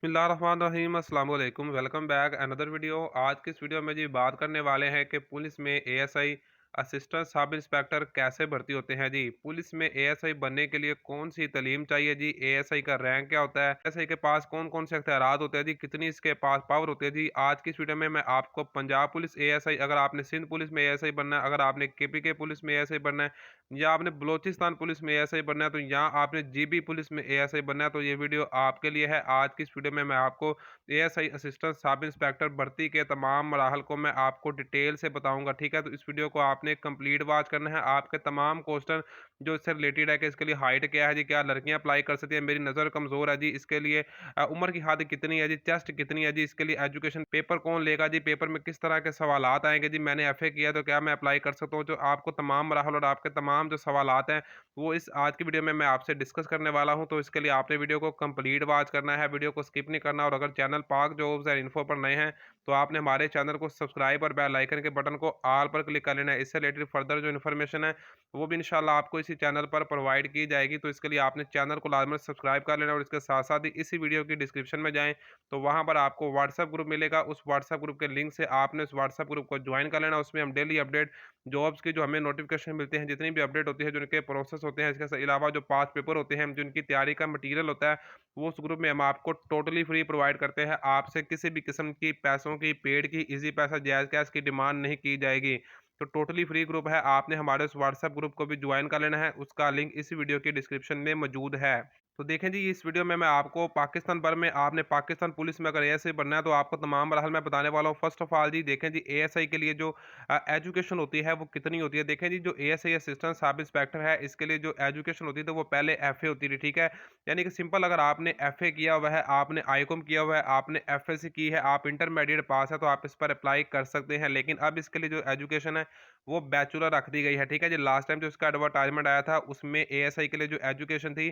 बिस्मिल्लाहिर्रहमानिर्रहीम अस्सलाम वालेकुम वेलकम बैक अनदर वीडियो। आज की इस वीडियो में जी बात करने वाले हैं कि पुलिस में एएसआई असिस्टेंट सब इंस्पेक्टर कैसे भर्ती होते हैं। जी पुलिस में एएसआई बनने के लिए कौन सी तालीम चाहिए, जी एएसआई का रैंक क्या होता है, एएसआई के पास कौन कौन से अख्तियारात होते हैं, जी कितनी इसके पास पावर होती है। जी आज की इस वीडियो में मैं आपको पंजाब पुलिस एएसआई, अगर आपने सिंध पुलिस में एएसआई बनना है, अगर आपने केपीके पुलिस में एएसआई बनना है, या आपने बलोचिस्तान पुलिस में एएसआई बनना है, तो या आपने जीबी पुलिस में एएसआई बनना है, तो ये वीडियो आपके लिए है। आज की इस वीडियो में मैं आपको एएसआई असिस्टेंट सब इंस्पेक्टर भर्ती के तमाम मराहल को मैं आपको डिटेल से बताऊंगा, ठीक है। तो इस वीडियो को आपने कंप्लीट वॉच करना है। आपके तमाम क्वेश्चन जो इससे रिलेटेड है कि इसके लिए हाइट क्या है जी, क्या लड़कियां अप्लाई कर सकती है, मेरी नज़र कमज़ोर है जी, इसके लिए उम्र की हद कितनी है जी, चेस्ट कितनी है जी, इसके लिए एजुकेशन पेपर कौन लेगा जी, पेपर में किस तरह के सवालात आएंगे जी, मैंने एफए किया तो क्या मैं अप्लाई कर सकता हूँ, जो आपको तमाम मराहल और आपके तमाम जो सवालात हैं वो इस आज की वीडियो में मैं आपसे डिस्कस करने वाला हूं। तो इसके लिए आपने वीडियो को कंप्लीट वॉच करना है, वीडियो को स्किप नहीं करना। और अगर चैनल पाक जॉब्स एंड इन्फो पर नए हैं तो आपने हमारे चैनल को सब्सक्राइब और बेल आइकन के बटन को ऑल पर क्लिक कर लेना है। इससे रिलेटेड फर्दर जो इन्फॉर्मेशन है वो भी इंशाल्लाह आपको इसी चैनल पर प्रोवाइड की जाएगी। तो इसके लिए आपने चैनल को लाजमी सब्सक्राइब कर लेना और इसके साथ साथ ही इसी वीडियो की डिस्क्रिप्शन में जाएं तो वहां पर आपको व्हाट्सएप ग्रुप मिलेगा। उस व्हाट्सएप ग्रुप के लिंक से आपने उस व्हाट्सएप ग्रुप को ज्वाइन कर लेना। उसमें हम डेली अपडेट जॉब्स की जो हमें नोटिफिकेशन मिलते हैं, जितनी भी अपडेट होती है, जो इनके प्रोसेस होते हैं, इसके अलावा जो 5 पेपर होते हैं, जो इनकी तैयारी का मटेरियल होता है, वो उस ग्रुप में हम आपको टोटली फ्री प्रोवाइड करते हैं। आपसे किसी भी किस्म की पैसों की, पेड की, इजी पैसा, जायज़ कैश की डिमांड नहीं की जाएगी। तो टोटली फ्री ग्रुप है, आपने हमारे उस व्हाट्सएप ग्रुप को भी ज्वाइन कर लेना है। उसका लिंक इस वीडियो की डिस्क्रिप्शन में मौजूद है। तो देखें जी, इस वीडियो में मैं आपको पाकिस्तान भर में आपने पाकिस्तान पुलिस में अगर एएसआई बनना है तो आपको तमाम मरहल मैं बताने वाला हूँ। फर्स्ट ऑफ ऑल जी देखें जी, एएसआई के लिए जो एजुकेशन होती है वो कितनी होती है। देखें जी, जो एएसआई असिस्टेंट सब इंस्पेक्टर है, इसके लिए जो एजुकेशन होती है तो वो पहले एफए होती थी, ठीक है। यानी कि सिंपल, अगर आपने एफए किया हुआ है, आपने आईकॉम किया हुआ है, आपने एफएससी की है, आप इंटरमीडिएट पास है, तो आप इस पर अप्लाई कर सकते हैं। लेकिन अब इसके लिए जो एजुकेशन है वो बैचलर रख दी गई है, ठीक है जी। लास्ट टाइम जो इसका एडवर्टाइजमेंट आया था उसमें एएसआई के लिए जो एजुकेशन थी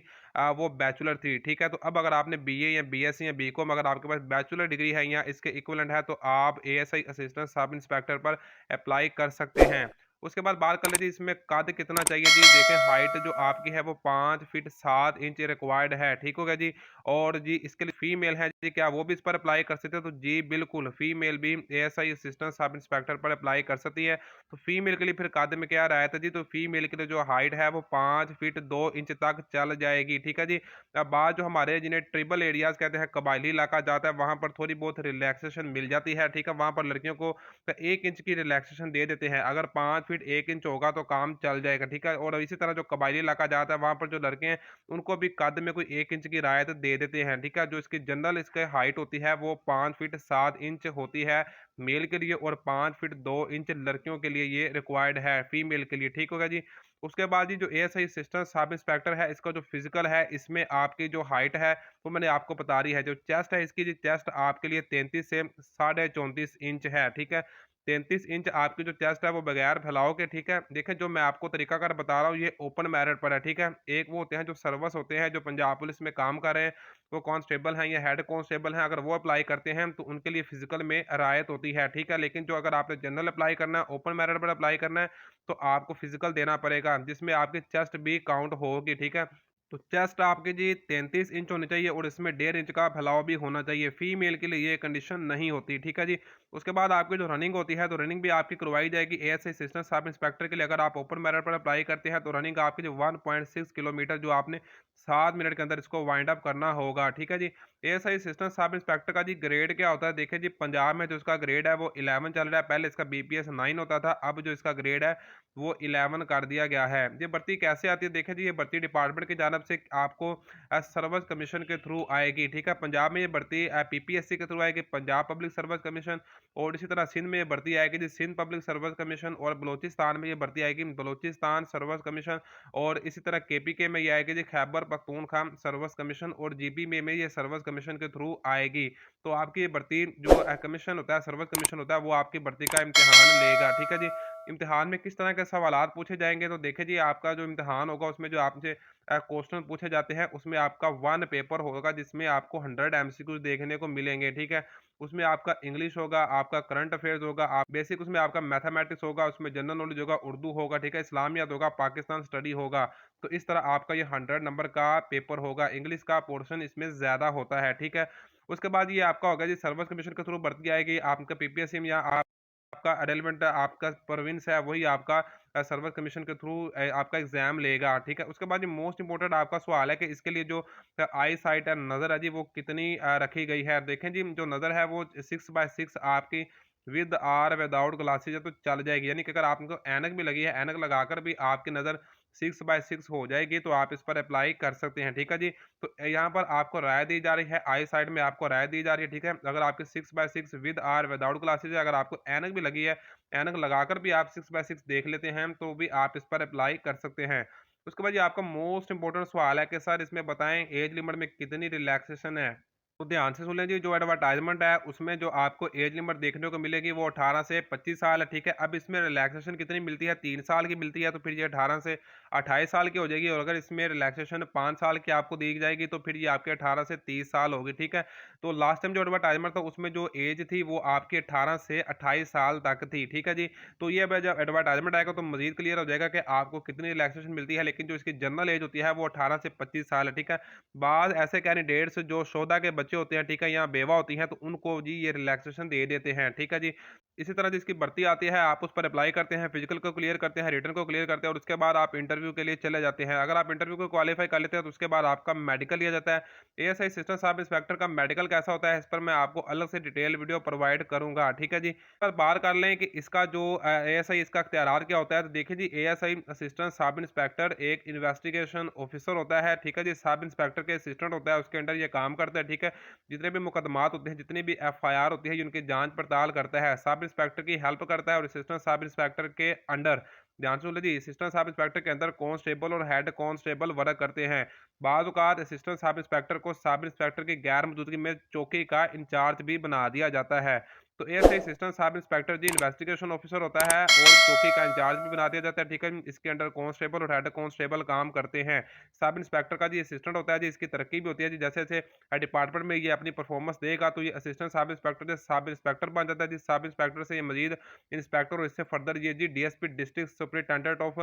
वो बैचलर थी, ठीक है। तो अब अगर आपने बीए या बीएससी या बीकॉम, अगर आपके पास बैचलर डिग्री है या इसके इक्विवेलेंट है, तो आप एएसआई असिस्टेंट सब इंस्पेक्टर पर अप्लाई कर सकते हैं। उसके बाद बात कर लेते हैं इसमें कद कितना चाहिए जी। देखें, हाइट जो आपकी है वो 5 फीट 7 इंच रिक्वायर्ड है, ठीक हो गया जी। और जी इसके लिए फीमेल है जी, क्या वो भी इस पर अप्लाई कर सकते हैं? तो जी बिल्कुल, फीमेल भी एएसआई असिस्टेंट सब इंस्पेक्टर पर अप्लाई कर सकती है। तो फीमेल के लिए फिर कद में क्या रायत है जी, तो फीमेल के लिए जो हाइट है वो 5 फीट 2 इंच तक चल जाएगी, ठीक है जी। अब बात जो हमारे जिन्हें ट्रिबल एरियाज कहते हैं, कबायली इलाका जाता है, वहां पर थोड़ी बहुत रिलैक्सेशन मिल जाती है, ठीक है। वहां पर लड़कियों को 1 इंच की रिलैक्सेशन दे देते हैं। अगर 5 फीट 1 इंच होगा तो काम चल जाएगा, ठीक है। और इसी तरह जो कबायली इलाका जाता है वहां पर जो लड़के हैं उनको भी कद में कोई 1 इंच की रायत दे देते हैं, ठीक है। जो इसकी जनरल इसके हाइट होती है वो 5 फीट 7 इंच होती है मेल के लिए, और 5 फीट 2 इंच लड़कियों के लिए ये रिक्वायर्ड है फीमेल के लिए, ठीक होगा जी। उसके बाद जी जो एएसआई असिस्टेंट सब इंस्पेक्टर है, इसका जो फिजिकल है, इसमें आपकी जो हाइट है वो मैंने आपको बता दी है। जो चेस्ट है, इसकी जो चेस्ट आपके लिए 33 से 34.5 इंच है, ठीक है। 33 इंच आपकी जो चेस्ट है वो बगैर फैलाव के, ठीक है। देखें, जो मैं आपको तरीकाकार बता रहा हूँ ये ओपन मेरिट पर है, ठीक है। एक वो होते हैं जो सर्विस होते हैं, जो पंजाब पुलिस में काम कर रहे हैं, वो कांस्टेबल हैं या हेड कांस्टेबल हैं, अगर वो अप्लाई करते हैं तो उनके लिए फिजिकल में रायत होती है, ठीक है। लेकिन जो अगर आपने जनरल अप्लाई करना है, ओपन मेरिट पर अप्लाई करना है, तो आपको फिजिकल देना पड़ेगा जिसमें आपकी चेस्ट भी काउंट होगी, ठीक है। तो चेस्ट आपकी जी 33 इंच होनी चाहिए और इसमें 1.5 इंच का फैलाव भी होना चाहिए। फीमेल के लिए ये कंडीशन नहीं होती, ठीक है जी। उसके बाद आपकी जो रनिंग होती है, तो रनिंग भी आपकी करवाई जाएगी एएसआई असिस्टेंट सब इंस्पेक्टर के लिए। अगर आप ओपन मेरिट पर अप्लाई करते हैं तो रनिंग आपकी जो 1.6 किलोमीटर जो आपने 7 मिनट के अंदर इसको वाइंड अप करना होगा, ठीक है जी। एएसआई असिस्टेंट सब इंस्पेक्टर का जी ग्रेड क्या होता है, देखिए जी, पंजाब में जो इसका ग्रेड है वो 11 चल रहा है। पहले इसका बीपीएस 9 होता था, अब जो इसका ग्रेड है वो 11 कर दिया गया है। ये भर्ती कैसे आती है, देखें जी, ये भर्ती डिपार्टमेंट की जानब से आपको सर्विस कमीशन के थ्रू आएगी, ठीक है। पंजाब में ये भर्ती पीपीएससी के थ्रू आएगी, पंजाब पब्लिक सर्विस कमीशन। और इसी तरह सिंध में ये भर्ती आएगी जी, सिंध पब्लिक सर्विस कमीशन। और बलोचिस्तान में ये भर्ती आएगी, बलोचिस्तान सर्विस कमीशन। और इसी तरह केपीके में ये आएगी जी, खैबर पख्तूनख्वा सर्विस कमीशन। और जीबी में ये सर्विस कमीशन के थ्रू आएगी। तो आपकी ये भर्ती जो कमीशन होता है, सर्विस कमीशन होता है, वो आपकी भर्ती का इम्तिहान लेगा, ठीक है जी। इम्तिहान में किस तरह के सवालात पूछे जाएंगे, तो देखिए जी, आपका जो इम्तिहान होगा उसमें जो आपसे क्वेश्चन पूछे जाते हैं, उसमें आपका 1 पेपर होगा जिसमें आपको 100 एमसीक्यूज देखने को मिलेंगे, ठीक है। उसमें आपका इंग्लिश होगा, आपका करंट अफेयर्स होगा, आप बेसिक, उसमें आपका मैथमेटिक्स होगा, उसमें जनरल नॉलेज होगा, उर्दू होगा, ठीक है, इस्लामियात होगा, पाकिस्तान स्टडी होगा। तो इस तरह आपका ये 100 नंबर का पेपर होगा। इंग्लिश का पोर्शन इसमें ज़्यादा होता है, ठीक है। उसके बाद ये आपका होगा जी सर्विस कमीशन के थ्रू भर्ती आएगी, आपका पीपीएससी या आपका रेलेवेंट आपका प्रोविंस है वही आपका सर्विस कमीशन के थ्रू आपका एग्जाम लेगा, ठीक है। उसके बाद ये मोस्ट इंपोर्टेंट आपका सवाल है कि इसके लिए जो आई साइट है, नज़र है जी, वो कितनी रखी गई है। देखें जी, जो नज़र है वो 6/6 आपकी विद आर विदाउट ग्लासेज है तो चल जाएगी, यानी कि अगर आपको ऐनक भी लगी है, ऐनक लगाकर भी आपकी नज़र 6/6 हो जाएगी तो आप इस पर अप्लाई कर सकते हैं, ठीक है जी। तो यहाँ पर आपको राय दी जा रही है, आई साइड में आपको राय दी जा रही है, ठीक है। अगर आपकी 6/6 विद आर विदाउट ग्लासेज है, अगर आपको ऐनक भी लगी है, ऐनक लगाकर भी आप 6/6 देख लेते हैं तो भी आप इस पर अप्लाई कर सकते हैं। उसके बाद ये आपका मोस्ट इंपोर्टेंट सवाल है कि सर इसमें बताएं एज लिमिट में कितनी रिलैक्सेशन है। तो ध्यान से सुन लें जी, जो एडवर्टाइजमेंट है उसमें जो आपको एज लिमिट देखने को मिलेगी वो 18 से 25 साल है, ठीक है। अब इसमें रिलैक्सेशन कितनी मिलती है, 3 साल की मिलती है, तो फिर ये 18 से 28 साल की हो जाएगी। और अगर इसमें रिलैक्सेशन 5 साल की आपको दी जाएगी तो फिर ये आपके 18 से 30 साल होगी, ठीक है। तो लास्ट टाइम जो एडवर्टाइजमेंट था उसमें जो एज थी वो आपकी 18 से 28 साल तक थी, ठीक है जी। तो ये अब जब एडवर्टाइजमेंट आएगा तो मजीद क्लियर हो जाएगा कि आपको कितनी रिलैक्सेशन मिलती है, लेकिन जो इसकी जनरल एज होती है वो 18 से 25 साल है, ठीक है। बाद ऐसे कैंडिडेट्स जो शोधा के बच्चे होते हैं, ठीक है, या बेवा होती हैं, तो उनको जी ये रिलैक्सेशन दे देते हैं, ठीक है जी। इसी तरह जिसकी भर्ती आती है आप उस पर अप्लाई करते हैं, फिजिकल को क्लियर करते हैं, रिटर्न को क्लियर करते हैं और उसके बाद आप इंटरव्यू के लिए चले जाते हैं। अगर आप इंटरव्यू को क्वालिफाई कर लेते हैं तो उसके बाद आपका मेडिकल लिया जाता है। एएसआई असिस्टेंट सब इंस्पेक्टर का मेडिकल कैसा होता है इस पर मैं आपको अलग से डिटेल वीडियो प्रोवाइड करूंगा, ठीक है जी। पर बात कर लें कि इसका जो एएसआई इसका इख्तियारात क्या होता है, तो देखिए जी, एएसआई असिस्टेंट सब इंस्पेक्टर एक इन्वेस्टिगेशन ऑफिसर होता है, ठीक है जी। सब इंस्पेक्टर के असिस्टेंट होता है, उसके अंडर ये काम करता है, ठीक है। जितने भी मुकदमात होते हैं, जितनी भी एफआईआर होती है, उनकी जांच पड़ताल करता है, सब इंस्पेक्टर की हेल्प करता है और असिस्टेंट सब इंस्पेक्टर के अंडर, ध्यान सुन लीजिए, असिस्टेंट सब इंस्पेक्टर के अंदर कांस्टेबल और हेड कांस्टेबल वर्क करते हैं। बाज़ औक़ात असिस्टेंट सब इंस्पेक्टर को सब इंस्पेक्टर की गैर मौजूदगी में चौकी का इंचार्ज भी बना दिया जाता है। तो एएसआई असिस्टेंट सब इंस्पेक्टर जी इन्वेस्टिगेशन ऑफिसर होता है और चौकी का इंचार्ज भी बना दिया जाता है, ठीक है। इसके अंडर कांस्टेबल और हेड कांस्टेबल काम करते हैं। सब इंस्पेक्टर का जी असिस्टेंट होता है जी, इसकी तरक्की भी होती है जी, जैसे जैसे डिपार्टमेंट में ये अपनी परफॉर्मेंस देगा तो ये असिस्टेंट सब इंस्पेक्टर से सब इंस्पेक्टर बन जाता है जी। सब इंस्पेक्टर से ये मजीद इंस्पेक्टर और इससे फर्दर ये जी DSP district superintendent of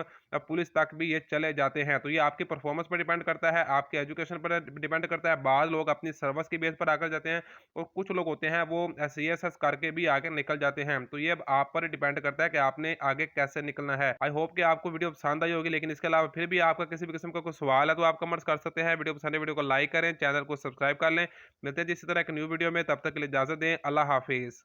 police तक भी ये चले जाते हैं। तो ये आपकी परफॉर्मेंस पर डिपेंड करता है, आपके एजुकेशन पर डिपेंड करता है। बाद लोग अपनी सर्विस की बेस पर आकर जाते हैं और कुछ लोग होते हैं वो सीएसएस करके भी आगे निकल जाते हैं। तो ये अब आप पर डिपेंड करता है कि आपने आगे कैसे निकलना है। आई होप कि आपको वीडियो पसंद आई होगी, लेकिन इसके अलावा फिर भी आपका किसी भी किस्म का कोई सवाल है तो आप कमेंट्स कर सकते हैं। वीडियो पसंद है वीडियो को लाइक करें, चैनल को सब्सक्राइब कर लें। मिलते हैं जी इसी तरह एक न्यू वीडियो में, तब तक के लिए इजाजत दें। अल्लाह हाफिज।